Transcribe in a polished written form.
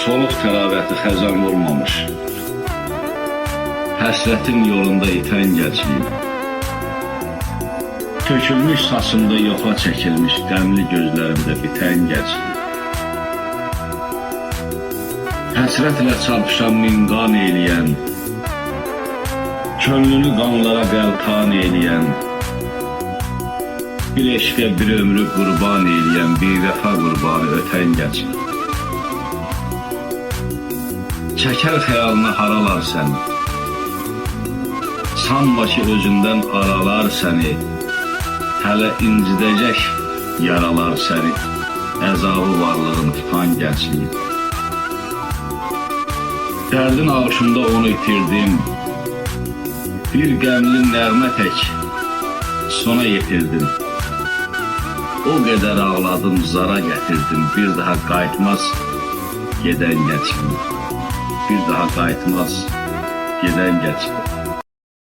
Soluq təravəti xəzan vurmamış, həsrətin yolunda itən gənclik, tökülmüş saçımda yoxa çəkilmiş qəmli gözlərimdə bitən gənclik, həsrətlə çarpışan minqan eyləyən, könlünü qanlara qəltan eyləyən, bir eşqə bir ömrü qurban eyləyən, bir vəfa qurbanı ötən gənclik. Çəkər xəyalına haralar səni, sanma ki özündən aralar səni, hələ incidəcək yaralar səni, əzabı varlığın tutan gəncliyi. Dərdin ağışında onu itirdim, bir qəmli nəğmə tək sona yetirdim. O qədər ağladım, zara gətirdim, bir daha qayıtmaz gedən gəncliyi. Bir daha qayıtmaz gedən gəncliyi.